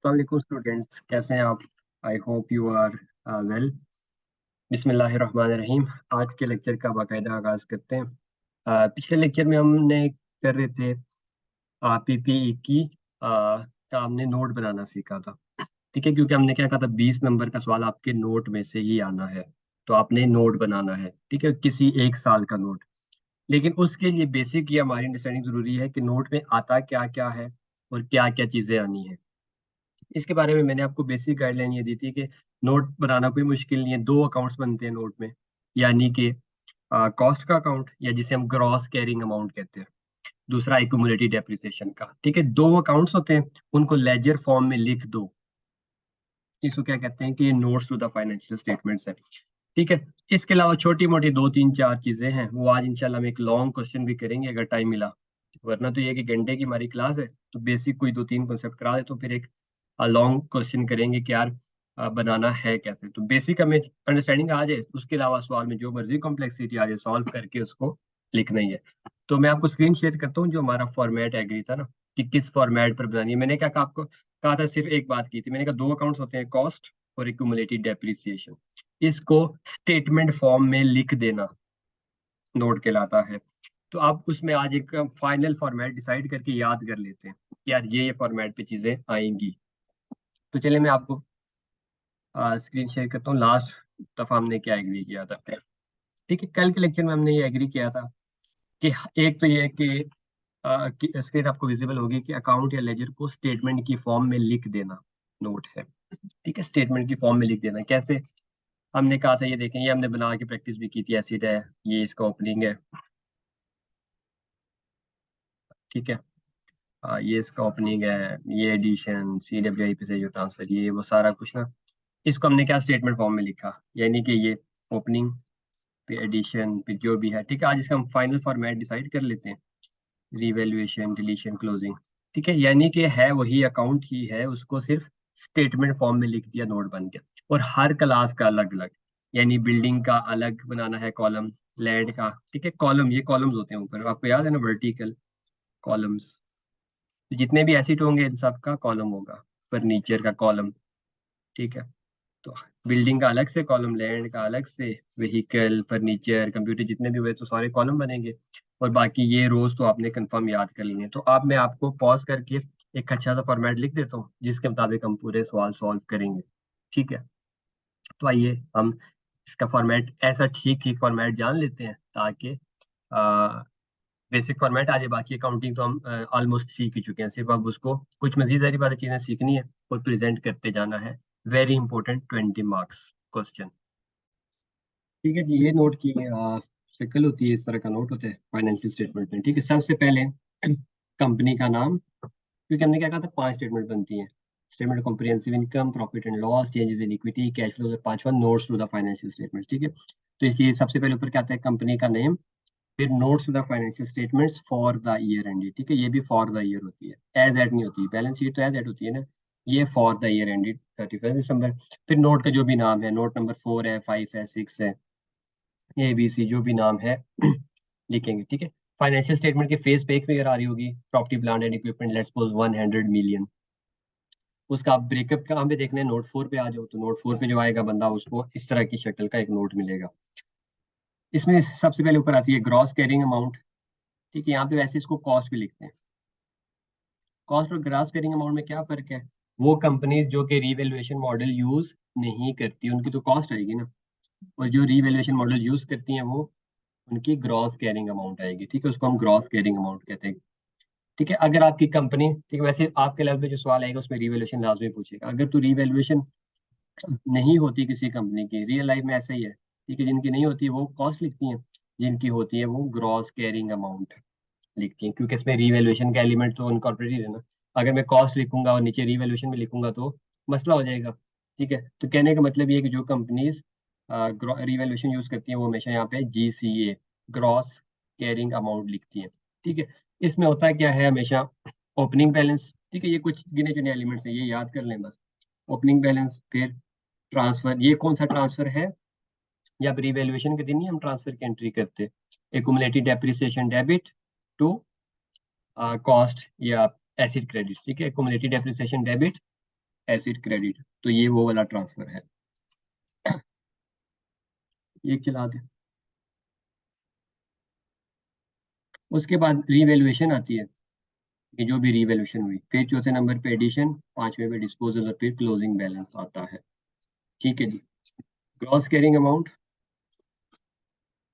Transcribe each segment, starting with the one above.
अस्सलाम स्टूडेंट्स, कैसे हैं आप? I hope you are well. बिस्मिल्लाहिर्रहमानिर्रहीम। आज के लेक्चर का बाकायदा आगाज करते हैं। पिछले लेक्चर में हमने कर रहे थे पीपीई की का हमने नोट बनाना सीखा था। ठीक है, क्योंकि हमने क्या कहा था 20 नंबर का सवाल आपके नोट में से ही आना है। तो आपने नोट बनाना है, ठीक है, किसी एक साल का नोट। लेकिन उसके लिए बेसिक ये हमारी अंडरस्टैंडिंग जरूरी है कि नोट में आता क्या क्या है और क्या क्या चीजें आनी है। इसके बारे में मैंने आपको बेसिक गाइडलाइन ये दी थी कि नोट बनाना कोई मुश्किल नहीं है। दो अकाउंट्स बनते हैं नोट में, यानी कि कॉस्ट का अकाउंट, या जिसे हम ग्रॉस कैरिंग अमाउंट कहते हैं। दूसरा एक्यूमुलेटिव डेप्रिसिएशन का। ठीक है, दो अकाउंट्स होते हैं, उनको लेजर फॉर्म में लिख दो। इसको क्या कहते हैं कि ये notes to the financial statements है। ठीक है। इसके अलावा छोटी मोटी दो तीन चार चीजें हैं, वो आज इंशाल्लाह हम एक लॉन्ग क्वेश्चन भी करेंगे अगर टाइम मिला। वरना तो ये कि घंटे की हमारी क्लास है, तो बेसिक कोई दो तीन कॉन्सेप्ट करा दे, तो फिर एक लॉन्ग क्वेश्चन करेंगे कि यार बनाना है कैसे। तो बेसिक हमें अंडरस्टैंडिंग आ जाए, उसके अलावा सवाल में जो मर्जी कॉम्प्लेक्सिटी आ जाए, सॉल्व करके उसको लिखना ही है। तो मैं आपको स्क्रीन शेयर करता हूँ, जो हमारा फॉर्मेट एग्री था ना, कि किस फॉर्मेट पर बनानी है। मैंने क्या कहा आपको, कहा था सिर्फ एक बात की थी, मैंने कहा दो अकाउंट्स होते हैं, कॉस्ट और एक्यूमुलेटेड डेप्रिसिएशन। इसको स्टेटमेंट फॉर्म में लिख देना नोट कहलाता है। तो आप उसमें आज एक फाइनल फॉर्मेट डिसाइड करके याद कर लेते हैं कि यार ये फॉर्मेट पे चीजें आएंगी। तो चलिए मैं आपको स्क्रीन शेयर करता हूँ। लास्ट दफा हमने क्या एग्री किया था। ठीक है, कल के लेक्चर में हमने ये एग्री किया था कि एक तो ये कि स्क्रीन आपको विजिबल होगी कि अकाउंट या लेजर को स्टेटमेंट की फॉर्म में लिख देना नोट है। ठीक है, स्टेटमेंट की फॉर्म में लिख देना कैसे। हमने कहा था, ये देखें, ये हमने बना के प्रैक्टिस भी की थी। एसिड है, ये इसका ओपनिंग है। ठीक है, ये इसका ओपनिंग है, ये एडिशन, CWIP पे से जो ट्रांसफर, ये वो सारा कुछ ना, इसको हमने क्या स्टेटमेंट फॉर्म में लिखा, यानी कि ये ओपनिंग, फिर एडिशन, फिर जो भी है। ठीक है, आज इसका हम फाइनल फॉर्मेट डिसाइड कर लेते हैं। Revaluation, deletion, closing. ठीक है, यानी कि है वही अकाउंट ही है, उसको सिर्फ स्टेटमेंट फॉर्म में लिख दिया, नोट बन गया। और हर क्लास का अलग अलग, यानी बिल्डिंग का अलग बनाना है कॉलम, लैंड का। ठीक है, कॉलम, ये कॉलम्स होते हैं ऊपर, आपको याद है ना, वर्टिकल कॉलम्स। जितने भी एसिड होंगे इन सब का कॉलम होगा, फर्नीचर का कॉलम। ठीक है, तो बिल्डिंग का अलग से कॉलम, लैंड का अलग से, व्हीकल, फर्नीचर, कंप्यूटर, जितने भी हुए तो सारे कॉलम बनेंगे। और बाकी ये रोज तो आपने कंफर्म याद कर लिए हैं। तो अब मैं आपको पॉज करके एक अच्छा सा फॉर्मेट लिख देता हूँ, जिसके मुताबिक हम पूरे सवाल सॉल्व करेंगे। ठीक है, तो आइए हम इसका फॉर्मेट, ऐसा ठीक ठीक फॉर्मेट जान लेते हैं, ताकि बेसिक फॉर्मेट आ जाए। बाकी अकाउंटिंग तो हम ऑलमोस्ट सीख ही चुके हैं, सिर्फ अब उसको कुछ मजीद सारी बातें चीजें सीखनी है और प्रेजेंट करते जाना है। Very important 20 marks question. ठीक है जी, ये नोट की शक्ल होती है, इस तरह का नोट होता है फाइनेंशियल स्टेटमेंट में। ठीक है, सबसे पहले कंपनी का नाम, क्योंकि हमने क्या कहा था 5 स्टेटमेंट बनती हैं। Statement comprehensive income, profit and loss, changes in equity, cash flow, और पांचवा notes to the financial statement. ठीक है, तो इसलिए सबसे पहले ऊपर क्या आता है, कंपनी का नेम, फिर notes to the financial statements for the year ended. ठीक है, ये भी फॉर द ईयर होती है, एज एट नहीं होती। बैलेंस शीट तो एज एट होती है ना, ये फॉर द ईयर एंडेड 31 दिसंबर। फिर नोट का जो भी नाम है, नोट नंबर 4 है, 5 है, 6 है, ABC, जो भी नाम है लिखेंगे। ठीक है, फाइनेंशियल स्टेटमेंट के फेस पे एक फिगर आ रही होगी, property plant and equipment, let's suppose 100 million. उसका आप ब्रेकअप कहाँ पे देखना है, नोट 4 पे आ जाओ। तो नोट 4 पे जो आएगा बंदा, उसको इस तरह की शक्ल का एक नोट मिलेगा। इसमें सबसे पहले ऊपर आती है ग्रॉस कैरिंग अमाउंट। ठीक है, यहाँ पे वैसे इसको कॉस्ट भी लिखते हैं। कॉस्ट और ग्रॉस कैरिंग अमाउंट में क्या फर्क है, वो कंपनीज जो कि रीवैल्यूएशन मॉडल यूज नहीं करती, उनकी तो कॉस्ट आएगी ना। और जो रीवैल्यूएशन मॉडल यूज करती हैं, वो उनकी ग्रॉस कैरिंग अमाउंट आएगी। ठीक है, उसको हम ग्रॉस कैरिंग अमाउंट कहते हैं। ठीक है, अगर आपकी कंपनी, ठीक है, वैसे आपके लेवल पे जो सवाल आएगा उसमें रिवैल्यूएशन लाजमी पूछेगा। अगर तो रिवैल्यूएशन नहीं होती किसी कंपनी की, रियल लाइफ में ऐसा ही है। ठीक है, जिनकी नहीं होती वो कॉस्ट लिखती हैं, जिनकी होती है वो ग्रॉस कैरिंग अमाउंट लिखती हैं, क्योंकि इसमें रिवैल्यूएशन का एलिमेंट तो इनकॉर्पोरेटेड है ना। अगर मैं कॉस्ट लिखूंगा और नीचे रिवैल्यूएशन में लिखूंगा तो मसला हो जाएगा। ठीक है, तो कहने का मतलब ये है कि जो कंपनीज रिवैल्यूएशन यूज करती हैं, वो हमेशा यहाँ पे GCA, ग्रॉस कैरिंग अमाउंट लिखती हैं। ठीक है, इसमें होता है क्या है हमेशा, ओपनिंग बैलेंस। ठीक है, ये कुछ गिने चुने एलिमेंट्स हैं, ये याद कर लें बस। ओपनिंग बैलेंस, फिर ट्रांसफर, ये कौन सा ट्रांसफर है, या रिवैल्यूएशन के दिन ही हम ट्रांसफर की एंट्री करते। Accumulated depreciation debit to cost या एसिड क्रेडिट। ठीक है, accumulated depreciation debit asset credit, तो ये वो वाला ट्रांसफर है। ये चला दे। उसके बाद रीवैल्यूएशन आती है कि जो भी रीवैल्यूएशन हुई, फिर चौथे नंबर पे एडिशन, पांचवें पे डिस्पोजल और फिर क्लोजिंग बैलेंस आता है। ठीक है जी। ग्रॉस कैरिंग अमाउंट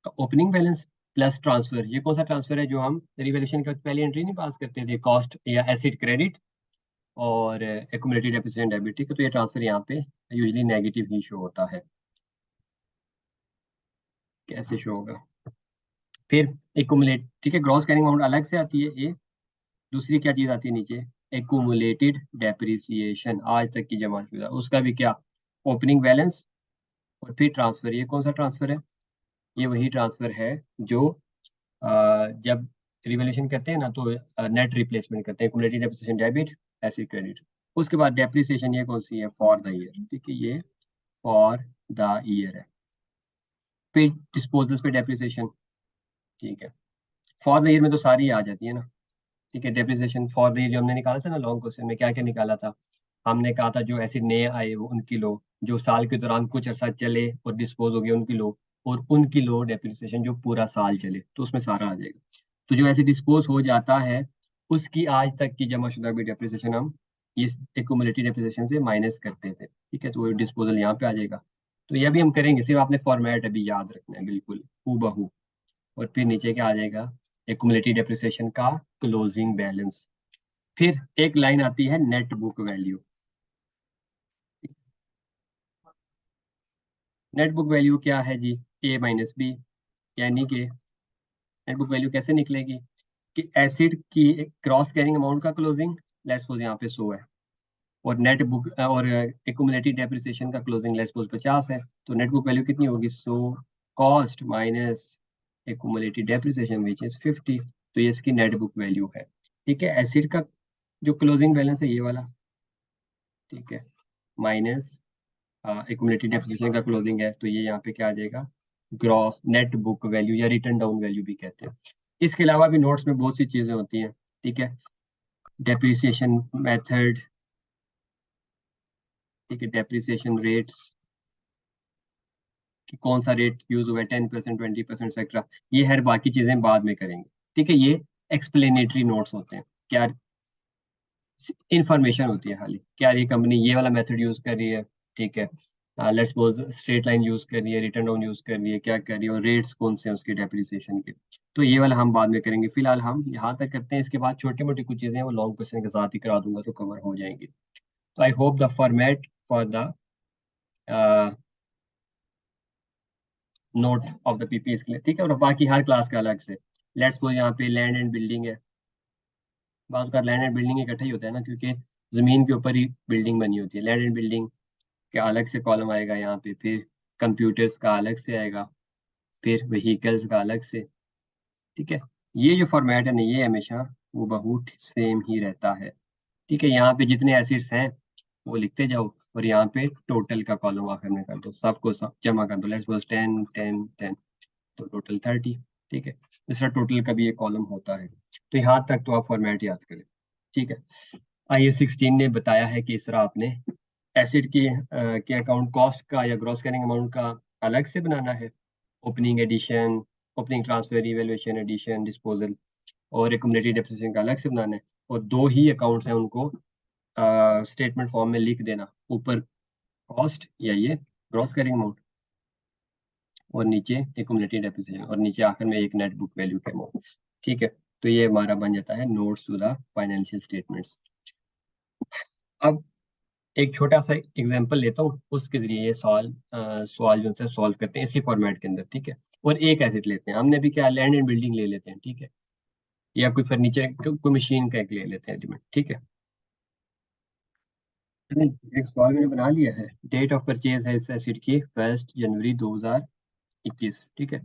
का ओपनिंग बैलेंस प्लस ट्रांसफर, ये कौन सा ट्रांसफर है जो हम रिवैल्यूएशन के वक्त पहली एंट्री नहीं पास करते थे, कॉस्ट या एसिड क्रेडिट और एक्यूमुलेटेड डेप्रिसिएशन डेबिट। ठीक है, तो ये ट्रांसफर यहाँ पे यूजुअली नेगेटिव ही शो होता है। कैसे शो होगा? फिर एक्यूमुलेट, ठीक है, ग्रॉस कैरिंग अमाउंट अलग से आती है ये। दूसरी क्या चीज आती है नीचे? एक्यूमुलेटेड डेप्रिसिएशन, आज तक की जमा शुदा, उसका भी क्या? ओपनिंग बैलेंस और फिर ट्रांसफर। ये कौन सा ट्रांसफर है? ये वही ट्रांसफर है जो जब रिवैल्यूएशन करते हैं ना, तो नेट रिप्लेसमेंट करते हैं, accumulated depreciation debit, asset credit. उसके बाद डेप्रिसिएशन, ये कौन सी है? For the year. ठीक है, ये फॉर द ईयर है। फिर डिस्पोजल्स पे डेप्रिसिएशन। ठीक है, फॉर द ईयर में तो सारी आ जाती है ना। ठीक है, डेप्रिसिएशन फॉर द ईयर जो हमने निकाला था ना लॉन्ग क्वेश्चन में, क्या क्या निकाला था? हमने कहा था जो एसिड नए आए वो उनकी लो, जो साल के दौरान कुछ अर्सा चले और डिस्पोज हो गए उनकी लो, और उनकी लो डेप्रिसिएशन जो पूरा साल चले, तो उसमें सारा आ जाएगा। तो जो ऐसे डिस्पोज हो जाता है उसकी आज तक की जमा शुदा भी डेप्रिसिएशन हम इस एक्यूमुलेटेड डेप्रिसिएशन से माइनस करते थे। ठीक है, तो वो डिस्पोजल यहाँ पे आ जाएगा। तो ये भी हम करेंगे, सिर्फ आपने फॉर्मेट अभी याद रखना है बिल्कुल हूबहू। और फिर नीचे क्या आ जाएगा? एक्यूमुलेटेड डेप्रिसिएशन का क्लोजिंग बैलेंस। फिर एक लाइन आती है net book value. Net book value क्या है जी? ए माइनस बी, यानी कि नेट बुक वैल्यू कैसे निकलेगी कि एसिड की क्रॉस कैरिंग अमाउंट का क्लोजिंग, लेट्स सपोज यहाँ पे 100 है, और नेट बुक और एक्यूमुलेटेड डेप्रिसिएशन का क्लोजिंग लेट्स सपोज 50 है, तो नेट बुक वैल्यू कितनी होगी? 100 cost minus accumulated depreciation which is 50, तो ये इसकी नेट बुक वैल्यू है। ठीक है, एसिड का जो क्लोजिंग बैलेंस है ये वाला, ठीक है, माइनस एक्यूमुलेटेड डेप्रिसिएशन का क्लोजिंग है, तो ये यहाँ पे क्या आ जाएगा? ग्रॉस नेट बुक वैल्यू या रिटर्न डाउन वैल्यू भी कहते हैं। इसके अलावा भी नोट्स में बहुत सी चीजें होती हैं। ठीक है, डेप्रिसिएशन मेथड, ठीक है, डेप्रिसिएशन रेट्स कि कौन सा रेट यूज हुआ है, 10%, 20% एक्सेट्रा, ये हर बाकी चीजें बाद में करेंगे। ठीक है, ये एक्सप्लेनेटरी नोट्स होते हैं। क्या इंफॉर्मेशन होती है खाली, क्या ये कंपनी ये वाला मेथड यूज कर रही है, ठीक है, let's suppose straight line use कर रही है, रिटर्न डाउन यूज कर रही है, क्या कर रही है, और रेट्स कौन से हैं उसके डेप्रिसिएशन के, तो ये वाला हम बाद में करेंगे। फिलहाल हम यहाँ तक करते हैं, इसके बाद छोटी मोटी कुछ चीजें हैं वो लॉन्ग क्वेश्चन के साथ ही करा दूंगा, तो कवर हो जाएंगी। तो I hope the format for the note of the PPS के लिए, ठीक है, और बाकी हर क्लास का अलग से। लेट्स सपोज यहाँ पे लैंड एंड बिल्डिंग है, बात का लैंड एंड बिल्डिंग इकट्ठा ही होता है ना, क्योंकि जमीन के ऊपर ही बिल्डिंग बनी होती है। लैंड एंड बिल्डिंग का अलग से कॉलम आएगा यहाँ पे, फिर कंप्यूटर्स का अलग से आएगा, फिर व्हीकल्स का अलग से। ठीक है, ये जो फॉर्मेट है ना, ये हमेशा वो बहुत सेम ही रहता है। ठीक है, यहाँ पे जितने एसिड्स हैं वो लिखते जाओ, और यहाँ पे टोटल का कॉलम आखिर में कर दो, सबको सब जमा कर दो, लेट्स सपोज 10 10 10, तो टोटल 30। ठीक है, दूसरा टोटल का भी ये कॉलम होता है। तो यहाँ तक तो आप फॉर्मेट याद करें। ठीक है, IS 16 ने बताया है कि इस तरह आपने एसिड की के अकाउंट कॉस्ट का या ग्रॉस कैरिंग अमाउंट का अलग से बनाना है, opening addition, opening transfer, evaluation, addition, disposal, और एक्यूमुलेटेड डेप्रिसिएशन का अलग से बनाना है, और दो ही अकाउंट्स हैं, उनको स्टेटमेंट फॉर्म में लिख देना, ऊपर कॉस्ट या ये ग्रॉस कैरिंग अमाउंट, और नीचे एक्यूमुलेटेड डेप्रिसिएशन, और नीचे आखिर में एक नेट बुक वैल्यू के अमाउंट। ठीक है, तो ये हमारा बन जाता है notes to the financial statements. अब एक छोटा सा एग्जांपल लेता हूँ, उसके जरिए ये सवाल जो है सॉल्व करते हैं इसी फॉर्मेट के अंदर। ठीक है, और एक एसेट लेते हैं, हमने भी क्या लैंड एंड बिल्डिंग ले लेते हैं, ठीक है, या कोई फर्नीचर कोई मशीन का एक ले लेते हैं एलिमेंट। ठीक है, नहीं, एक सवाल मैंने बना लिया है। डेट ऑफ परचेज है इस एसिड की 1 जनवरी 2021। ठीक है,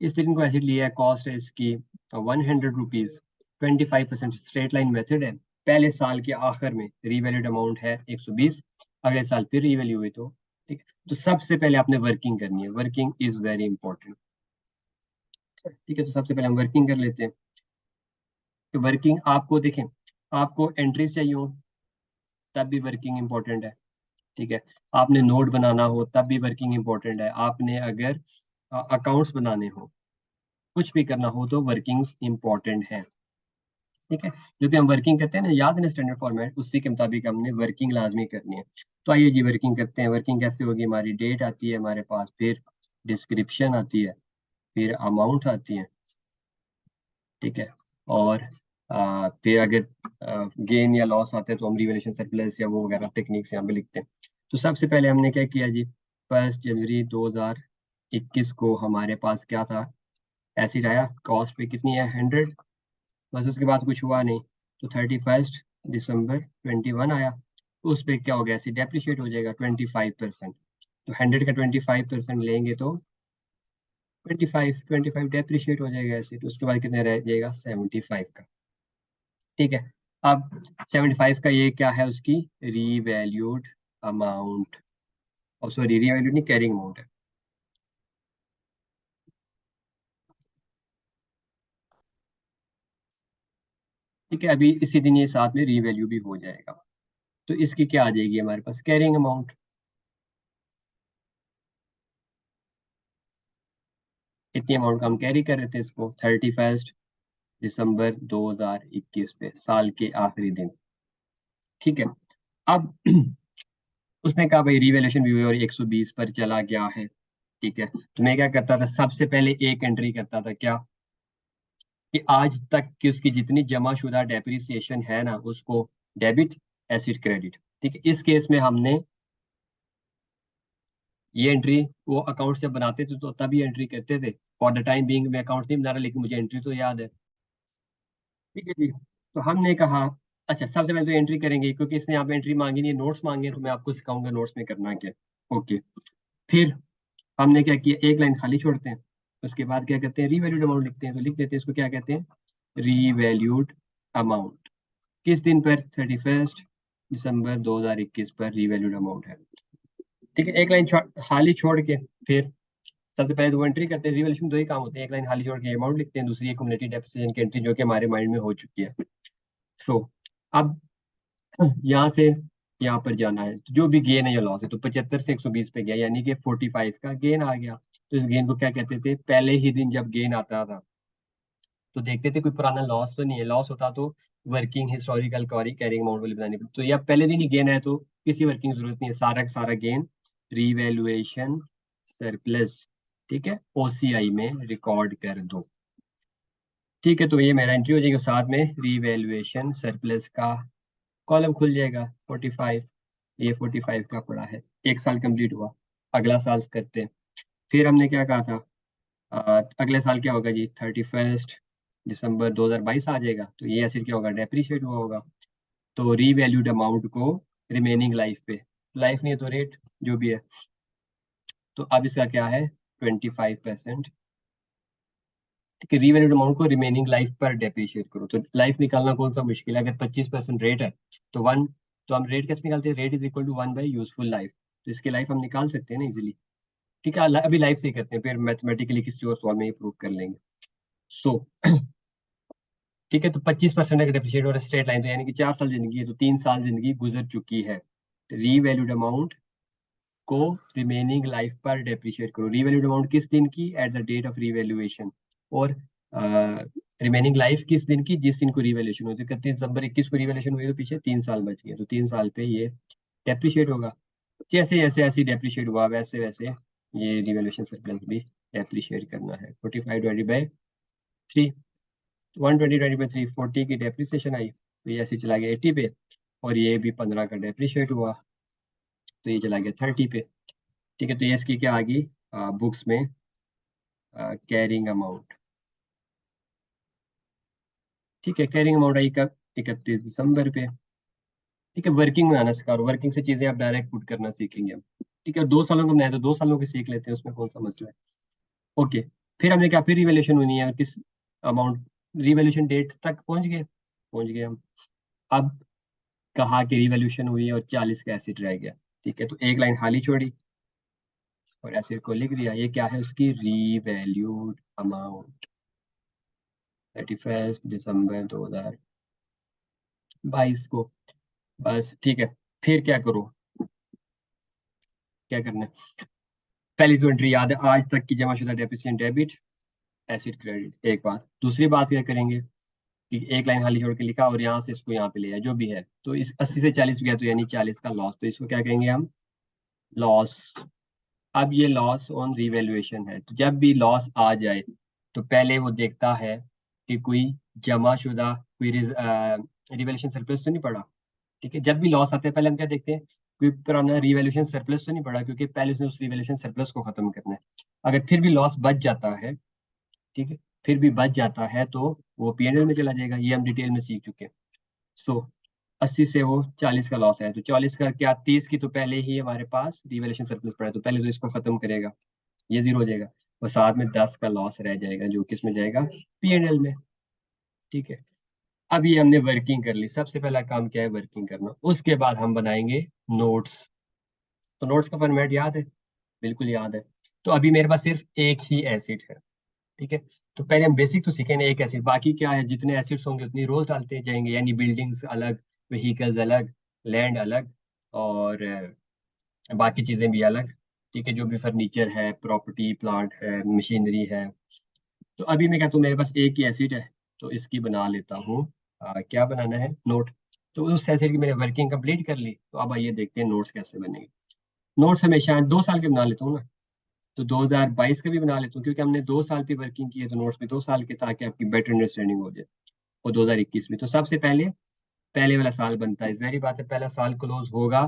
इस दिन को एसिड लिया है, कॉस्ट है इसकी 100 रुपीज, 25% स्ट्रेट लाइन मेथड है, पहले साल के आखिर में रीवैल्यूड अमाउंट है 120, अगले साल फिर रीवैल्यू हुई तो। ठीक है, तो सबसे पहले आपने वर्किंग करनी है, वर्किंग इज वेरी इंपॉर्टेंट। ठीक है, तो सबसे पहले हम वर्किंग कर लेते हैं। तो वर्किंग आपको देखें, आपको एंट्रीज चाहिए हो तब भी वर्किंग इंपॉर्टेंट है। ठीक है, आपने नोट बनाना हो तब भी वर्किंग इंपॉर्टेंट है। आपने अगर अकाउंट्स बनाने हो, कुछ भी करना हो तो वर्किंग्स इंपॉर्टेंट है। ठीक है, जो भी हम वर्किंग करते हैं ना, याद है ना स्टैंडर्ड फॉर्मेट, उसी के मुताबिक हमने वर्किंग लाजमी करनी है। तो आइए जी वर्किंग करते हैं। वर्किंग कैसे होगी? हमारी डेट आती है हमारे पास, फिर डिस्क्रिप्शन आती है, फिर अमाउंट आती है। ठीक है, और फिर अगर गेन या लॉस आते हैं तो हम रिवैल्यूएशन सरप्लस या वो वगैरह टेक्निक्स यहाँ पे लिखते हैं। तो सबसे पहले हमने क्या किया जी, 1 जनवरी 2021 को हमारे पास क्या था, एसिड आया, कॉस्ट पे कितनी है 100, बस उसके बाद कुछ हुआ नहीं। तो 31 दिसंबर 2021 आया, तो उस पर क्या हो गया, ऐसे डेप्रिशिएट हो जाएगा 25%। तो 100 का 25% लेंगे तो 25 डेप्रिशिएट हो जाएगा ऐसे। तो उसके बाद कितने रह जाएगा 75 का। ठीक है, अब 75 का ये क्या है, उसकी रीवैल्यूड अमाउंट, और सॉरी रीवैल्यूड नहीं, कैरिंग अमाउंट है। ठीक है, अभी इसी दिन ये साथ में रीवैल्यू भी हो जाएगा। तो इसकी क्या आ जाएगी हमारे पास, कैरिंग अमाउंट। इतनी अमाउंट का हम कैरी कर रहे थे इसको 31 दिसंबर 2021 पे, साल के आखिरी दिन। ठीक है, अब उसने कहा भाई रिवैल्यूएशन भी हुई और 120 पर चला गया है। ठीक है, तो मैं क्या करता था, सबसे पहले एक एंट्री करता था, क्या कि आज तक की उसकी जितनी जमाशुदा डेप्रिसिएशन है ना, उसको डेबिट एसिड क्रेडिट। ठीक है, इस केस में हमने ये एंट्री, वो अकाउंट जब बनाते थे तो तभी एंट्री करते थे। फॉर द टाइम बीइंग मैं अकाउंट नहीं बना रहा, लेकिन मुझे एंट्री तो याद है। ठीक है जी, तो हमने कहा अच्छा सबसे पहले तो एंट्री करेंगे, क्योंकि इसने यहाँ पे एंट्री मांगी नहीं है, नोट्स मांगे हैं, तो मैं आपको सिखाऊंगा नोट्स में करना क्या। ओके, फिर हमने क्या किया, एक लाइन खाली छोड़ते हैं, उसके बाद क्या करते हैं, रीवैल्यूड अमाउंट लिखते हैं। तो लिख देते हैं इसको, क्या कहते हैं, रीवैल्यूड अमाउंट। किस दिन पर, 31 दिसंबर 2021 पर रीवैल्यूड अमाउंट है। ठीक है, एक लाइन खाली छोड़ के फिर सबसे पहले दो एंट्री करते हैं। रिवैल्यूएशन दो ही काम होते हैं, एक लाइन खाली छोड़ के अमाउंट लिखते हैं, दूसरी एक्युमुलेटेड डेप्रिसिएशन की एंट्री जो कि हमारे माइंड में हो चुकी है। सो अब यहाँ से यहाँ पर जाना है, तो जो भी गेन है या लॉस है, तो 75 से 120 पे गया, यानी कि 45 का गेन आ गया। तो इस गेन को क्या कहते थे, पहले ही दिन जब गेन आता था तो देखते थे कोई पुराना लॉस तो नहीं है, लॉस होता तो वर्किंग हिस्टोरिकल कैरिंग अमाउंट वाली बतानी पड़ती। तो या पहले दिन ही गेन है तो किसी वर्किंग की जरूरत नहीं है, सारा का सारा गेन रीवैल्यूएशन सरप्लस, ठीक है, ओसीआई में रिकॉर्ड कर दो। ठीक है, तो ये मेरा एंट्री हो जाएगा, साथ में रीवैल्यूएशन सरप्लस का कॉलम खुल जाएगा 45। ये 45 का पड़ा है, एक साल कंप्लीट हुआ, अगला साल करते हैं। फिर हमने क्या कहा था, अगले साल क्या होगा जी, 31 दिसंबर 2022 आ जाएगा। तो ये एसिड क्या होगा, डेप्रिशिएट हुआ होगा। तो रीवैल्यूड अमाउंट को रिमेनिंग लाइफ पे, लाइफ नहीं है तो रेट जो भी है, तो अब इसका क्या है 25%। ठीक है, रीवैल्यूड अमाउंट को रिमेनिंग लाइफ पर डेप्रिशिएट करो। तो लाइफ निकालना कौन सा मुश्किल है, अगर 25% रेट है तो वन, तो हम रेट कैसे निकालते हैं, rate is equal to useful life. तो इसकी लाइफ हम निकाल सकते हैं ना इजीली। ठीक है, अभी लाइफ से ही करते हैं, फिर मैथमेटिकली किसी और सॉल्व में ही प्रूव कर लेंगे। सो ठीक है, तो 25% अगर डेप्रिशिएट हो रहा है स्ट्रेट लाइन, तो यानी कि 4 साल जिंदगी है, तो 3 साल जिंदगी गुजर चुकी है। रीवैल्यूड अमाउंट को रिमेनिंग लाइफ पर डेप्रिशिएट करो। रीवैल्यूड अमाउंट किस दिन की, at the date of revaluation, और रिमेनिंग लाइफ किस दिन की, जिस दिन को रीवैल्यूएशन हुई। तो 31 दिसंबर 2021 को रीवैल्यूएशन हुई, तो पीछे 3 साल बच गए, तो 3 साल पे ये डेप्रिशिएट होगा। जैसे जैसे ऐसे डेप्रिशिएट हुआ, वैसे वैसे ये रिवैल्यूएशन सर्कल भी डेप्रिशिएट करना है। 45/3, 120/3, 40 की डेप्रिसिएशन आई, तो ये ऐसे चला गया 80 पे, और ये भी 15 का डेप्रिशिएट हुआ, तो ये चला गया 30 पे। ठीक है, तो ये इसकी क्या आ गई बुक्स में, कैरिंग अमाउंट। ठीक है, कैरिंग अमाउंट आई कब, 31 दिसंबर पे। ठीक है, वर्किंग में आना सिखा, और वर्किंग से चीजें आप डायरेक्ट पुट करना सीखेंगे हम। ठीक है, 2 सालों का बनाया तो 2 सालों के सीख लेते हैं, उसमें कौन सा मसला है। ओके, फिर हमने क्या, फिर रिवैल्यूएशन होनी है किस अमाउंट, रिवैल्यूएशन डेट तक पहुंच गए हम। अब कहा कि रिवॉल्यूशन हुई है और 40 का एसिड रह गया। ठीक है, तो एक लाइन खाली छोड़ी और एसिड को लिख दिया, ये क्या है उसकी रीवैल्यूड अमाउंट, 31 दिसंबर 2022 को। बस ठीक है, फिर क्या करो, क्या करना है, पहली तो एंट्री याद है, आज तक की जमाशुदा डेप्रिसिएंट डेबिट एसिड क्रेडिट। एक बात, दूसरी बात क्या करेंगे कि एक लाइन खाली छोड़ के लिखा और यहाँ से इसको यहाँ पे ले आया जो भी है, तो इस 80 से 40 गया तो यानी 40 का लॉस, तो इसको क्या कहेंगे हम, लॉस। अब ये लॉस ऑन रिवैल्यूएशन है, तो जब भी लॉस आ जाए तो पहले वो देखता है कि कोई जमाशुदा, कोई रिवैल्यूएशन सरप्लस तो नहीं पड़ा। ठीक है, जब भी लॉस आता है पहले हम क्या देखते हैं, कोई पुराना रिवैल्यूएशन सरप्लस तो नहीं पड़ा, क्योंकि पहले उसने उस रिवैल्यूएशन सरप्लस को खत्म करना है। अगर फिर भी लॉस बच जाता है, ठीक है, फिर भी बच जाता है तो वो पीएनएल में चला जाएगा, ये हम डिटेल में सीख चुके हैं। सो 80 से वो 40 का लॉस है, तो 40 का क्या, 30 की तो पहले ही हमारे पास रिवैल्यूएशन सरप्लस पड़ा है, तो पहले तो इसको खत्म करेगा, ये जीरो हो जाएगा, और साथ में 10 का लॉस रह जाएगा जो किस में जाएगा, पीएनएल में। ठीक है, अब ये हमने वर्किंग कर ली, सबसे पहला काम क्या है, वर्किंग करना। उसके बाद हम बनाएंगे नोट्स। तो नोट्स का फॉर्मेट याद है, बिल्कुल याद है। तो अभी मेरे पास सिर्फ एक ही एसिड है, ठीक है, तो पहले हम बेसिक तो सीखेंगे एक एसिड, बाकी क्या है, जितने एसिड्स होंगे उतनी रोज डालते जाएंगे, यानी बिल्डिंग्स अलग, व्हीकल्स अलग, लैंड अलग, और बाकी चीजें भी अलग। ठीक है, जो भी फर्नीचर है, प्रॉपर्टी, प्लांट है, मशीनरी है। तो अभी मैं कहता हूँ मेरे पास एक ही एसिड है, तो इसकी बना लेता हूँ, क्या बनाना है, नोट। तो उस एसिड की मैंने वर्किंग कंप्लीट कर ली, तो अब आइए देखते हैं नोट्स कैसे बनेंगे। नोट्स हमेशा 2 साल के बना लेता हूँ ना, तो 2022 का भी बना लेता हूँ, क्योंकि हमने 2 साल की वर्किंग की है, तो नोट्स भी 2 साल के, ताकि आपकी बेटर अंडरस्टैंडिंग हो जाए। और 2021 में तो सबसे पहले पहले वाला साल बनता है, जाहिर बात है, पहला साल क्लोज होगा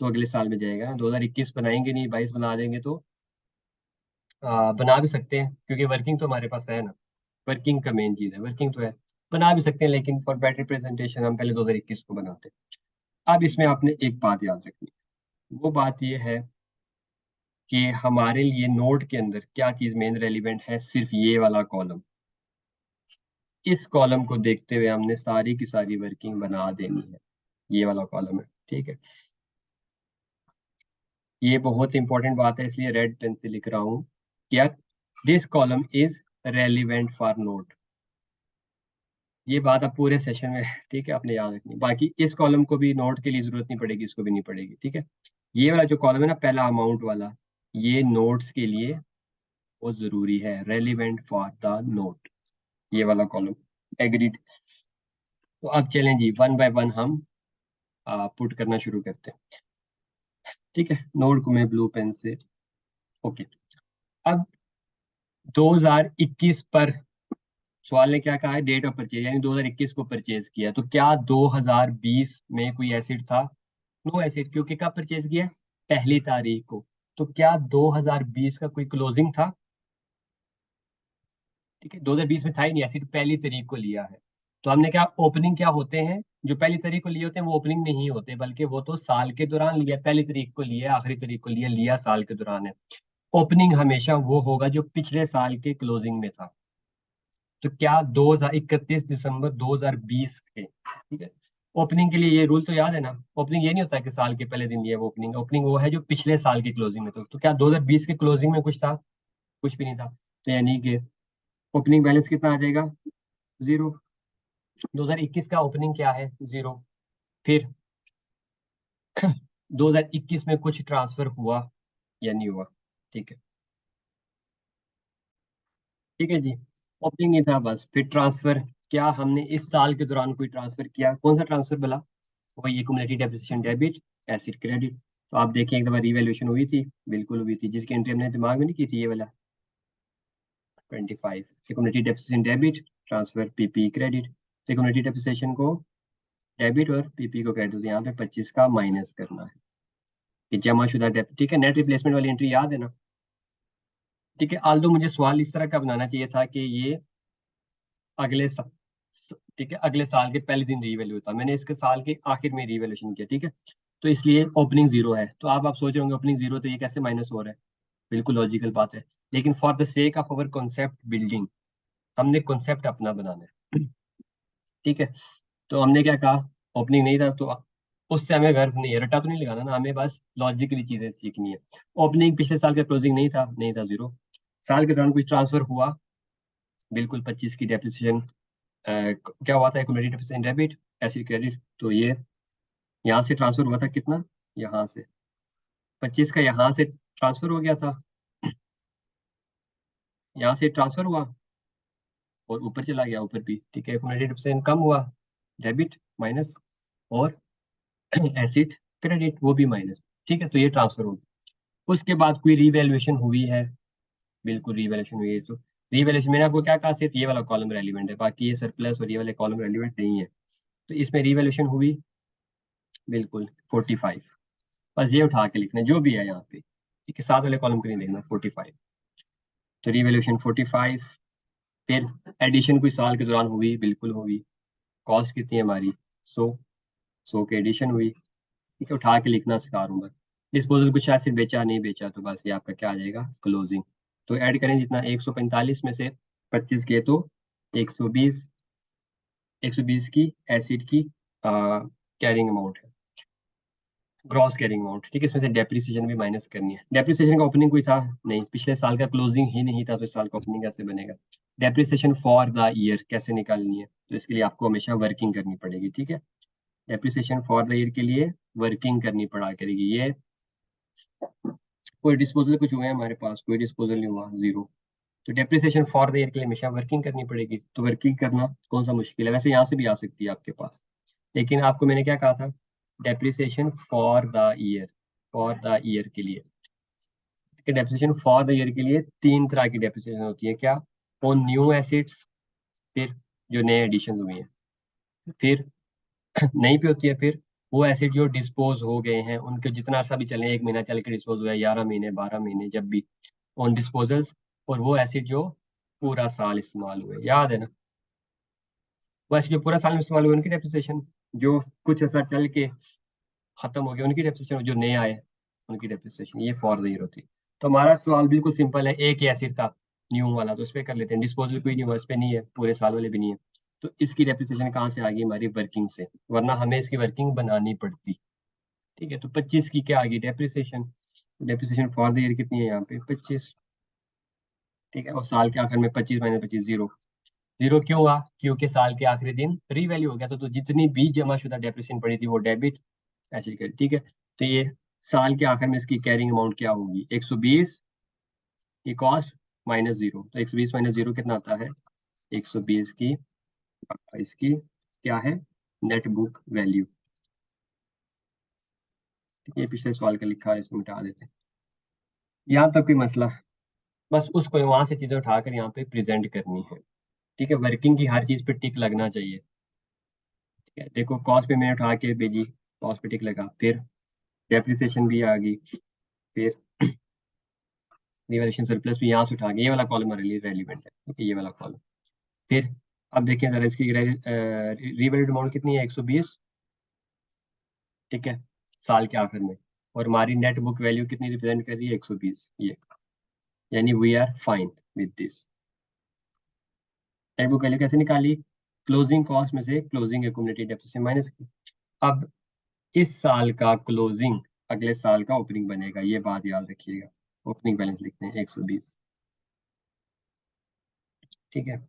तो अगले साल में जाएगा। 2021 बनाएंगे नहीं, 22 बना देंगे तो बना भी सकते हैं, क्योंकि वर्किंग तो हमारे पास है ना, वर्किंग का मेन चीज है, वर्किंग तो है, बना भी सकते हैं, लेकिन फॉर बेटर प्रेजेंटेशन हम पहले 2021 को बनाते हैं। अब इसमें आपने एक बात याद रखनी है, वो बात ये है कि हमारे लिए नोट के अंदर क्या चीज मेन रेलिवेंट है, सिर्फ ये वाला कॉलम। इस कॉलम को देखते हुए हमने सारी की सारी वर्किंग बना देनी है, ये वाला कॉलम है, ठीक है। ये बहुत इंपॉर्टेंट बात है, इसलिए रेड पेन से लिख रहा हूँ, क्या, this column is relevant for note. ये बात आप पूरे सेशन में ठीक है, आपने याद रखनी। बाकी इस कॉलम को भी नोट के लिए जरूरत नहीं पड़ेगी, इसको भी नहीं पड़ेगी, ठीक है। ये वाला जो कॉलम है ना, पहला अमाउंट वाला, ये नोट्स के लिए बहुत जरूरी है, रेलिवेंट फॉर द नोट, ये वाला कॉलम। एग्रीड। तो अब चलें जी, वन बाय वन हम पुट करना शुरू करते हैं। ठीक है, नोट को मैं ब्लू पेन से, ओके। अब 2021 पर सवाल ने क्या कहा है, डेट ऑफ परचेज, यानी 2021 को परचेज किया, तो क्या 2020 में कोई एसिड था, नो एसिड, क्योंकि कब परचेज किया, 1 तारीख को। तो क्या 2020 का कोई क्लोजिंग था, ठीक है, 2020 में था ही नहीं एसिड, 1 तारीख को लिया है। तो हमने क्या, ओपनिंग क्या होते हैं, जो 1 तारीख को लिए होते हैं वो ओपनिंग नहीं होते, बल्कि वो तो साल के दौरान लिया, 1 तारीख को लिया, आखिरी तारीख को लिया, लिया साल के दौरान है। ओपनिंग हमेशा वो होगा जो पिछले साल के क्लोजिंग में था। तो क्या 2031 दिसंबर 2020 के, ठीक है। ओपनिंग के लिए ये रूल तो याद है ना, ओपनिंग ये नहीं होता कि साल के पहले दिन लिया वो ओपनिंग, ओपनिंग वो है जो पिछले साल की क्लोजिंग में था। तो क्या 2020 के क्लोजिंग में कुछ था, कुछ भी नहीं था, तो यानी कि ओपनिंग बैलेंस कितना आ जाएगा, जीरो। 2021 का ओपनिंग क्या है, जीरो। फिर 2021 में कुछ ट्रांसफर हुआ या नहीं हुआ, ठीक है, ठीक है जी। ओपनिंग नहीं था बस, फिर ट्रांसफर, क्या हमने इस साल के दौरान कोई ट्रांसफर किया, कौन सा ट्रांसफर बोला, वही accumulated depreciation debit asset credit. तो आप देखिए एक दफा रिवैल्यूएशन हुई थी, बिल्कुल हुई थी, जिसकी एंट्री हमने दिमाग में नहीं की थी, ये वाला 25 accumulated depreciation debit, transfer PP credit. तो एक्यूमुलेटेड डेप्रिसिएशन को डेबिट और पीपी को क्रेडिट, तो यहाँ पे 25 का माइनस करना है, कि जमा शुदा डेबिट, ठीक है। नेट रिप्लेसमेंट वाली एंट्री याद है ना, ठीक है। आल्दो मुझे सवाल इस तरह का बनाना चाहिए था कि ये अगले ठीक है, अगले साल के पहले दिन रीवैल्यू होता, मैंने इसके साल के आखिर में रीवैल्यूएशन किया, ठीक है। तो इसलिए ओपनिंग जीरो है, तो आप सोच रहे होंगे ओपनिंग जीरो तो ये कैसे माइनस हो रहा है, बिल्कुल लॉजिकल बात है। लेकिन for the sake of our concept building, हमने कॉन्सेप्ट अपना बनाना है, ठीक है। तो हमने क्या कहा, ओपनिंग नहीं था, तो उससे हमें गर्ज नहीं है, रट्टा तो नहीं लगाना ना, हमें बस लॉजिकली चीजें सीखनी है। ओपनिंग पिछले साल का क्लोजिंग नहीं था, नहीं था, जीरो। साल के दौरान कुछ ट्रांसफर हुआ, बिल्कुल 25 की डेप्रिसिएशन, क्या हुआ था, accumulated depreciation debit asset credit, तो ये यहाँ से ट्रांसफर हुआ था कितना, यहाँ से 25 का यहाँ से ट्रांसफर हो गया था, यहाँ से ट्रांसफर हुआ और ऊपर चला गया ऊपर भी, ठीक है, एक्यूमुलेटेड परसेंट कम हुआ, डेबिट माइनस, और एसिड क्रेडिट वो भी माइनस, ठीक है, तो ये ट्रांसफर हो गया। उसके बाद कोई रीवैल्यूएशन हुई है, बिल्कुल रीवैल्यूएशन हुई है, तो रीवैल्यूएशन मैंने आपको क्या कहा, सिर्फ ये वाला कॉलम रेलिवेंट है, बाकी ये सरप्लस और ये वाले कॉलम रेलिवेंट नहीं है। तो इसमें रीवैल्यूएशन हुई बिल्कुल 45, बस ये उठा के लिखना है, जो भी है यहाँ पे, ठीक है, साथ वाले कॉलम को नहीं देखना, 45, तो रीवैल्यूएशन 45। फिर एडिशन कोई साल के दौरान हुई, बिल्कुल हुई, कॉस्ट कितनी है हमारी 100, 100 की एडिशन हुई, ठीक है, उठा के लिखना सिखा रहा हूँ मैं। डिस्पोजल कुछ ऐसे बेचा नहीं बेचा, तो बस ये आपका क्या आ जाएगा, क्लोजिंग। तो ऐड करें जितना 145 में से 25 किए तो 120, 120 की एसिड की कैरिंग अमाउंट है, ग्रॉस कैरिंग अमाउंट, ठीक है, इसमें से डेप्रिसिएशन भी माइनस करनी है। डेप्रिसिएशन का ओपनिंग कोई था नहीं, पिछले साल का क्लोजिंग ही नहीं था, तो इस साल का ओपनिंग कैसे बनेगा। डेप्रिसिएशन फॉर द ईयर कैसे निकालनी है, तो इसके लिए आपको हमेशा वर्किंग करनी पड़ेगी, ठीक है। डेप्रिसिएशन फॉर द ईयर के लिए वर्किंग करनी पड़ा करेगी। ये कोई डिस्पोजल कुछ हुए हैं हमारे पास, कोई डिस्पोजल नहीं हुआ, जीरो। तो डेप्रिसिएशन फॉर द ईयर के लिए हमेशा वर्किंग करनी पड़ेगी, तो वर्किंग करना कौन सा मुश्किल है, वैसे यहाँ से भी आ सकती है आपके पास, लेकिन आपको मैंने क्या कहा था, depreciation for the year, for the year के लिए, डेप्रिसिएशन फॉर द ईयर के लिए तीन तरह की डेप्रिसिएशन होती है, क्या, ऑन न्यू एसिड्स, फिर जो नए एडिशन हुए हैं, फिर नहीं पे होती है, फिर वो एसिड जो डिस्पोज हो गए हैं, उनके जितना अरसा भी चले, 1 महीना चल के डिस्पोज हुआ है, 11 महीने, 12 महीने, जब भी ऑन डिस्पोजल्स, और वो एसिड जो पूरा साल इस्तेमाल हुए, याद है ना, वो एसिड जो पूरा साल में इस्तेमाल हुए उनकी डेप्रिसिएशन, जो कुछ अर्सा चल के खत्म हो गया उनकी डेप्रिसिएशन, जो नए आए उनकी डेप्रिसिएशन, ये फॉर द ईयर होती है। तो हमारा सवाल बिल्कुल सिंपल है, एक ही एसिड था न्यू वाला, तो उस पर कर लेते हैं, डिस्पोजल कोई नहीं हुआ, इस पे नहीं है, पूरे साल वाले भी नहीं है, तो इसकी डेप्रिसिएशन कहाँ से आ गई, हमारी वर्किंग से, वरना हमें इसकी वर्किंग बनानी पड़ती, ठीक है। तो 25 की क्या आ गई depreciation, depreciation for the year कितनी है यहाँ पे 25, ठीक है, और साल के आखिर में 25 माइनस 25 जीरो, जीरो क्यों हुआ, क्योंकि साल के आखिरी दिन रीवैल्यू हो गया, तो जितनी भी जमा शुदा डेप्रिसिएशन पड़ी थी वो डेबिट, ऐसे कर, ठीक है। तो ये साल के आखिर में इसकी कैरिंग अमाउंट क्या होगी, 120 की कॉस्ट माइनस जीरो, तो 120 माइनस जीरो कितना आता है, 120 की इसकी क्या है, नेट बुक वैल्यू, ये पिछले सवाल का लिखा है, इसको मिटा देते हैं। यहाँ तक कोई मसला, बस उसको वहां से चीजें उठाकर यहाँ पे प्रेजेंट करनी है, ठीक है, वर्किंग की हर चीज पे टिक लगना चाहिए, ठीक है। देखो कॉस्ट पे मैंने उठा के भेजी, कॉस्ट पे टिक लगा, फिर डेप्रिसिएशन भी आ गई, फिर रिवैल्यूएशन सरप्लस भी यहाँ से उठा के, ये वाला कॉलम हमारे लिए रेलिवेंट है, ठीक है, ये वाला कॉलम। फिर अब देखें जरा इसकी रिवैल्यूड अमाउंट कितनी है, 120, ठीक है, साल के आखिर में, और हमारी नेट बुक वैल्यू कितनी रिप्रेजेंट कर रही है, 120, ये, यानी we are fine with this. Net book value कैसे निकाली, क्लोजिंग कॉस्ट में से क्लोजिंग एक्यूमुलेटेड डेप्रिसिएशन माइनस की। अब इस साल का क्लोजिंग अगले साल का ओपनिंग बनेगा, ये बात याद रखिएगा, ओपनिंग बैलेंस लिखते हैं 120, ठीक है,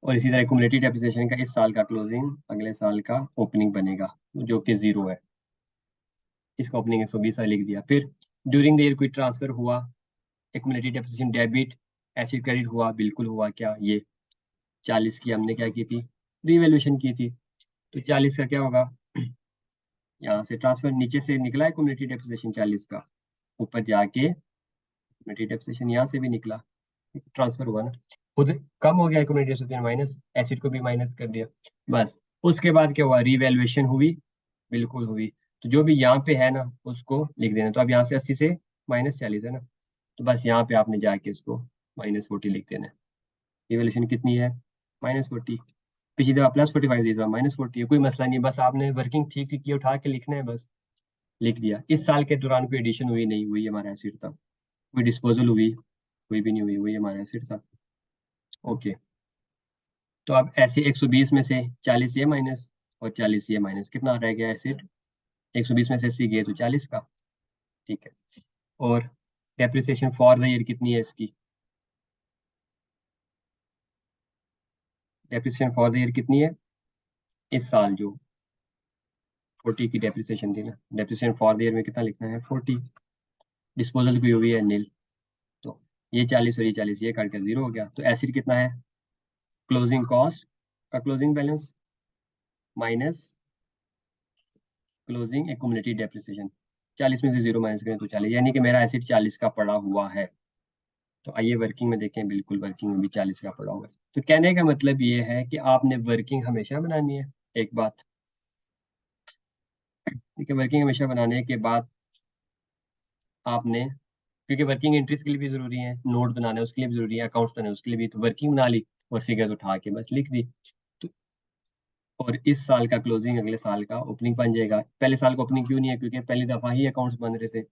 और इसी तरह एक्यूमुलेटेड डेप्रिसिएशन का इस साल का क्लोजिंग अगले साल का ओपनिंग बनेगा, जो कि जीरो है, इसका ओपनिंग 120 लिख दिया। फिर ड्यूरिंग द ईयर कोई ट्रांसफर हुआ, accumulated depreciation debit, asset credit हुआ, बिल्कुल हुआ, क्या, ये 40 की हमने क्या की थी, रीवैल्यूएशन की थी, तो 40 का क्या होगा, यहाँ से ट्रांसफर नीचे से निकला है एक्यूमुलेटेड डेप्रिसिएशन 40 का, ऊपर जाके एक्यूमुलेटेड डेप्रिसिएशन यहाँ से भी निकला, ट्रांसफर हुआ ना, खुद कम हो गया एक्यूमुलेटेड डेप्रिसिएशन माइनस, एसिड को भी माइनस कर दिया, बस। उसके बाद क्या हुआ, रीवैल्यूएशन हुई, बिल्कुल हुई, तो जो भी यहाँ पे है ना उसको लिख देना, तो अब यहाँ से 80 से माइनस 40 है ना, तो बस यहाँ पे आपने जाके इसको -40 लिख देना है। रिवोल्यूशन कितनी है, -40, पिछली दफा +45 दी, -40 है, कोई मसला नहीं, बस आपने वर्किंग ठीक ठीक किया, उठा के लिखना है, बस लिख दिया। इस साल के दौरान कोई एडिशन हुई नहीं हुई, हमारा एसिड था, कोई डिस्पोजल हुई, कोई भी नहीं हुई, वही हमारा एसिड था, ओके। तो अब ऐसे 120 में से 40 ये माइनस और 40 ये माइनस, कितना रह गया एसिड, 120 में से 80 गए तो 40 का, ठीक है। और डेप्रिसिएशन फॉर द ईयर कितनी है इसकी, डेप्रिसिएशन फॉर द ईयर कितनी है, इस साल जो 40 की डेप्रिसिएशन थी ना, डेप्रिसिएशन फॉर द ईयर में कितना लिखना है 40, डिस्पोजल की हुई है नील, तो ये 40 और ये 40 ये काट कर 0 हो गया। तो एसिड कितना है, क्लोजिंग कॉस्ट का closing balance minus closing accumulated depreciation, 40 में से 0 माइनस करें तो 40, यानी कि मेरा एसिड 40 का पड़ा हुआ है। तो आइए वर्किंग में देखें, बिल्कुल वर्किंग में भी 40 का पड़ा हुआ है। तो कहने का मतलब ये है कि आपने वर्किंग हमेशा बनानी है। एक बात, ठीक है, वर्किंग हमेशा बनाने के बाद आपने, क्योंकि वर्किंग एंट्रीज के लिए भी जरूरी है, नोट बनाना है उसके लिए भी जरूरी है, अकाउंट्स बनाने उसके लिए भी, तो वर्किंग बना ली और फिगर्स उठा के बस लिख दी। तो और इस साल का क्लोजिंग अगले साल का ओपनिंग बन जाएगा। पहले साल का ओपनिंग क्यों नहीं है, क्योंकि पहली दफा ही अकाउंट्स बन रहे थे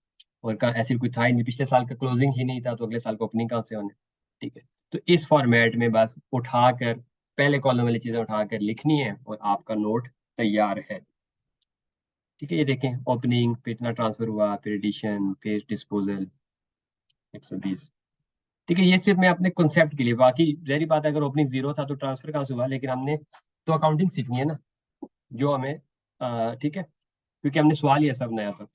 और का ऐसे कोई था ही नहीं, पिछले साल का क्लोजिंग ही नहीं था, तो अगले साल का ओपनिंग कहाँ से होने। ठीक है, तो इस फॉर्मेट में बस उठाकर पहले कॉलम वाली चीजें उठाकर लिखनी है और आपका नोट तैयार है। ठीक है, ये देखें, ओपनिंग, फिर इतना ट्रांसफर हुआ, फिर एडिशन, फिर डिस्पोजल 120। ठीक है, ये सिर्फ मैं अपने कॉन्सेप्ट के लिए, बाकी जहरी बात है अगर ओपनिंग 0 था तो ट्रांसफर कहाँ से हुआ, लेकिन हमने तो अकाउंटिंग सीखनी है ना, जो हमें ठीक है, क्योंकि हमने सवाल ही ऐसा बनाया था,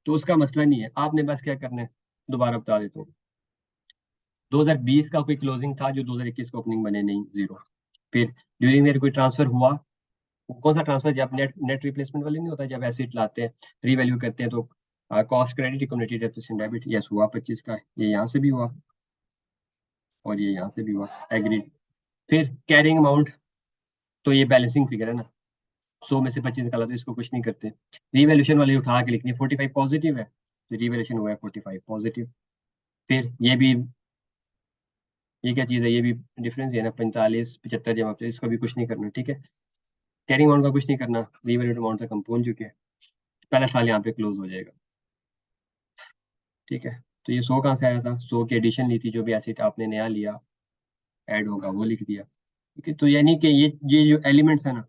तो उसका मसला नहीं है। आपने बस क्या करना है, दोबारा बता देता हूँ, 2020 का कोई क्लोजिंग था जो 2021 को ओपनिंग बने नहीं, 0। फिर ड्यूरिंग ईयर कोई ट्रांसफर हुआ, वो कौन सा ट्रांसफर, जब नेट नेट रिप्लेसमेंट वाले नहीं होता, जब एसेट लाते हैं रीवैल्यू करते हैं, तो cost credit equity depreciation debit, yes हुआ 25 का, ये यहाँ से भी हुआ और ये यहाँ से भी हुआ, एग्रीड। फिर कैरिंग अमाउंट, तो ये बैलेंसिंग फिगर है ना, 100 में से 25 निकाला तो इसको कुछ नहीं करते, रीवैल्यूएशन वाली उठा के लिखनी है, 45 पॉजिटिव है तो रीवैल्यूएशन हुआ है 45 पॉजिटिव। फिर ये भी, ये क्या चीज़ है, ये भी डिफरेंस है ना, 45 75 जमा, तो इसको भी कुछ नहीं करना। ठीक है, कैरिंग अमाउंट का कुछ नहीं करना, रीवैल्यूड अमाउंट तक हम पहुंच चुके हैं, पहला साल यहाँ पे क्लोज हो जाएगा। ठीक है, तो ये 100 कहाँ से आया था, 100 की एडिशन ली थी, जो भी एसेट आपने नया लिया ऐड होगा वो लिख दिया। ठीक है, तो यानी कि ये जो एलिमेंट्स है ना,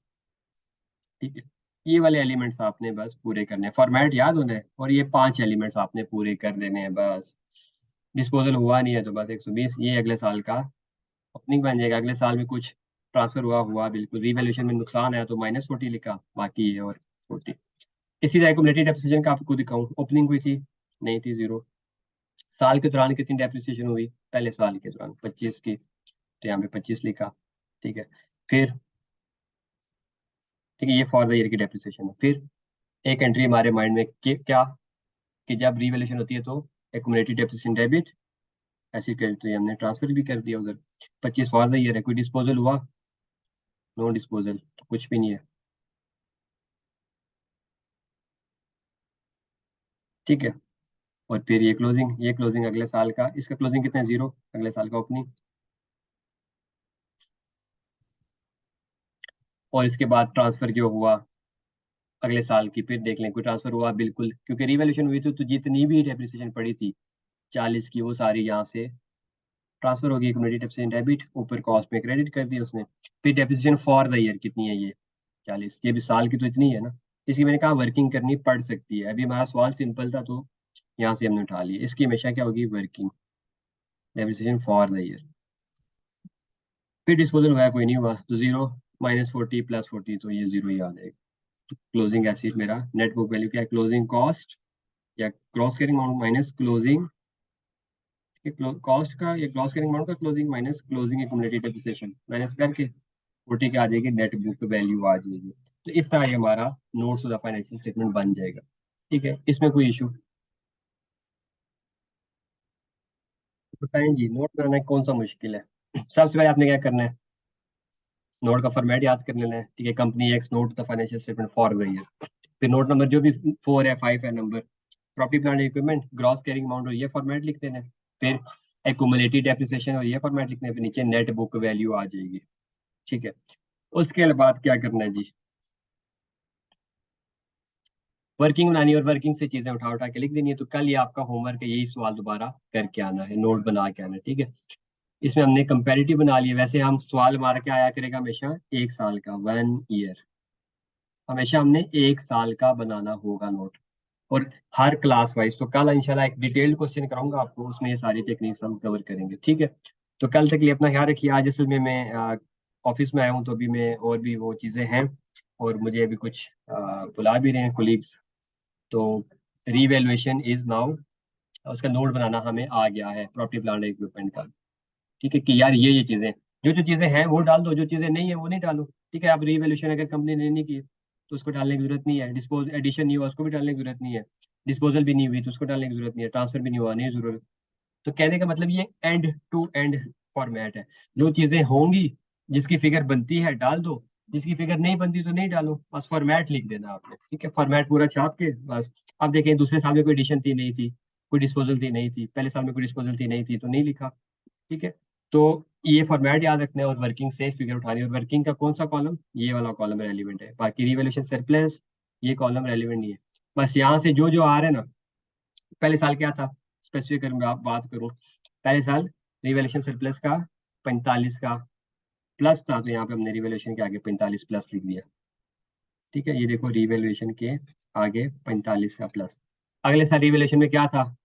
ठीक है, ये वाले एलिमेंट्स आपने बस पूरे करने हैं, फॉर्मेट याद होना है, और ये 5 एलिमेंट्स आपने पूरे कर देने हैं बस। डिस्पोजल हुआ नहीं है तो बस 120, ये अगले साल का ओपनिंग बन जाएगा। अगले साल में कुछ ट्रांसफर हुआ हुआ बिल्कुल, रीवैल्यूएशन में नुकसान है तो -40 लिखा, बाकी ये और 40। इसी तरह एक्यूमुलेटेड डेप्रिसिएशन का आपको दिखाऊं, ओपनिंग हुई थी नहीं थी 0, साल के दौरान कितनी डेप्रिसिएशन हुई, पहले साल के दौरान 25 की, तो यहाँ पे 25 लिखा। ठीक है, फिर ठीक है, ये फॉर द ईयर की डेप्रिसिएशन है। फिर एक एंट्री हमारे माइंड में क्या, कि जब रीवैल्यूएशन होती है तो एक्यूमुलेटेड डेप्रिसिएशन डेबिट, ऐसी क्रेडिट, तो ये हमने ट्रांसफर भी कर दिया उधर। 25 फॉर द ईयर है, कोई डिस्पोजल हुआ, नो डिस्पोजल, तो कुछ भी नहीं है। ठीक है, और फिर ये क्लोजिंग अगले साल का, इसका क्लोजिंग कितना है 0, अगले साल का ओपनिंग, और इसके बाद ट्रांसफर क्यों हुआ अगले साल की, फिर देख लें कोई ट्रांसफर हुआ, बिल्कुल, क्योंकि रिवैल्यूएशन हुई थी तो जितनी भी डेप्रिसिएशन पड़ी थी 40 की, वो सारी यहाँ से ट्रांसफर होगी, कम्युनिटी डेप्रिसिएशन डेबिट, ऊपर कॉस्ट में क्रेडिट कर दिया उसने। फिर डेप्रिसिएशन फॉर द ईयर कितनी है, ये 40, ये भी साल की तो इतनी है ना, इसकी मैंने कहा वर्किंग करनी पड़ सकती है। अभी हमारा सवाल सिंपल था तो यहाँ से हमने उठा लिया, इसकी हमेशा क्या होगी, working depreciation for the year. फिर डिस्पोजल हुआ कोई नहीं हुआ तो 0, -40 +40, तो ये 0 ही आ जाएगा। क्लोजिंग एसिड मेरा नेट बुक वैल्यू क्या है, क्लोजिंग कॉस्ट या cross carrying amount minus closing cost का, या क्रॉस कैरिंग अमाउंट का closing minus closing accumulated depreciation, minus करके 40 के आ जाएगी, नेट बुक वैल्यू आ जाएगी। तो इस तरह ये हमारा notes of the financial statement बन जाएगा। ठीक है, इसमें कोई इशू बताएं जी, नोट बनाना कौन सा मुश्किल है। सबसे पहले आपने क्या करना है, नोट का फॉर्मेट याद कर लेना है। ठीक है, company x note the financial statement for the year, फिर नोट नंबर जो भी 4 है 5 है number, property plant equipment, gross carrying amount और ये फॉर्मेट लिख देना है। फिर एक्यूमुलेटेड डेप्रिसिएशन और ये फॉर्मेट लिखने, फिर नीचे नेट बुक वैल्यू आ जाएगी। ठीक है, उसके बाद क्या करना है जी, वर्किंग बनानी है और वर्किंग से चीजें उठा उठा के लिख देनी है। तो कल ये आपका होमवर्क है, यही सवाल दोबारा करके आना है, नोट बना के आना है। ठीक है, इसमें हमने कंपैरेटिव बना लिया, वैसे हम सवाल हमारा क्या आया करेगा हमेशा, 1 साल का, 1 ईयर, हमेशा हमने 1 साल का बनाना होगा नोट, और हर क्लास वाइज। तो कल इंशाल्लाह एक डिटेल्ड क्वेश्चन कराऊंगा आपको, उसमें ये सारी टेक्निक्स हम कवर करेंगे। ठीक है, तो कल तक लिए अपना ख्याल रखिए। आज असल में मैं ऑफिस में आया हूँ, तो अभी मैं और भी वो चीज़ें हैं और मुझे अभी कुछ बुला भी रहे हैं कोलीग्स। तो रीवैल्यूएशन इज नाउ, उसका नोट बनाना हमें आ गया है प्रॉपर्टी प्लांट इक्विपमेंट का। ठीक है कि यार ये चीजें, जो चीजें हैं वो डाल दो, जो चीजें नहीं है वो नहीं डालो। ठीक है, आप रीवैल्यूएशन अगर कंपनी ने नहीं की तो उसको डालने की जरूरत नहीं है। डिस्पोज एडिशन नहीं हुआ उसको भी डालने की जरूरत नहीं है। डिस्पोजल भी नहीं हुई तो उसको डालने की जरूरत नहीं है। ट्रांसफर भी नहीं हुआ, नहीं जरूरत। तो कहने का मतलब ये एंड टू एंड फॉर्मेट है। जो चीजें होंगी, जिसकी फिगर बनती है डाल दो, जिसकी फिगर नहीं बनती तो नहीं डालो, बस फॉर्मेट लिख देना आपने। ठीक है, फॉर्मेट पूरा छाप के बस। अब देखें दूसरे साल में कोई एडिशन थी नहीं थी, कोई डिस्पोजल थी नहीं थी, पहले साल में कोई डिस्पोजल थी नहीं थी तो नहीं लिखा। ठीक है, तो ये फॉर्मेट याद रखना है और वर्किंग से फिगर उठानी है। और वर्किंग का कौन सा कॉलम, ये वाला कॉलम रेलिवेंट है, बाकी रिवैल्यूएशन सरप्लस ये कॉलम रेलिवेंट नहीं है। बस यहाँ से जो जो आ रहा है ना, पहले साल क्या था स्पेसिफिक करूंगा, आप बात करूं पहले साल रिवैल्यूएशन सरप्लस का 45 का प्लस था, तो यहाँ पे हमने रिवैल्यूएशन के आगे 45 प्लस लिख दिया। ठीक है, ये देखो रिवैल्यूएशन के आगे 45 का प्लस। अगले साल रिवैल्यूएशन में क्या था,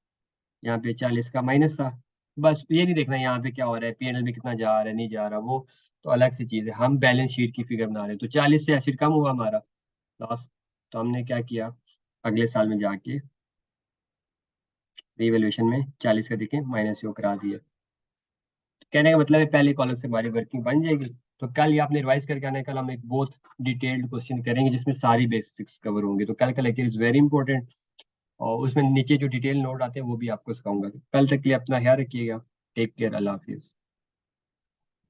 यहाँ पे 40 का माइनस था। बस ये नहीं देखना यहाँ पे क्या हो रहा है, पीएनएल में कितना जा रहा है नहीं जा रहा, वो तो अलग सी चीज है। हम बैलेंस शीट की फिगर बना रहे हैं, तो 40 से एसिड कम हुआ हमारा लॉस। तो हमने क्या किया, अगले साल में जाके रिवैल्यूएशन में 40 का देखें माइनस वो करा दिया। कहने का मतलब है पहले कॉलम से हमारी वर्किंग बन जाएगी। तो कल ये आपने रिवाइज करके आना है, कल हम एक बहुत डिटेल्ड क्वेश्चन करेंगे जिसमें सारी बेसिक्स कवर होंगे। तो कल का लेक्चर इज वेरी इंपॉर्टेंट, और उसमें नीचे जो डिटेल नोट आते हैं वो भी आपको सिखाऊंगा। कल तक के लिए अपना ख्याल रखिएगा। टेक केयर, अल्लाह हाफिज।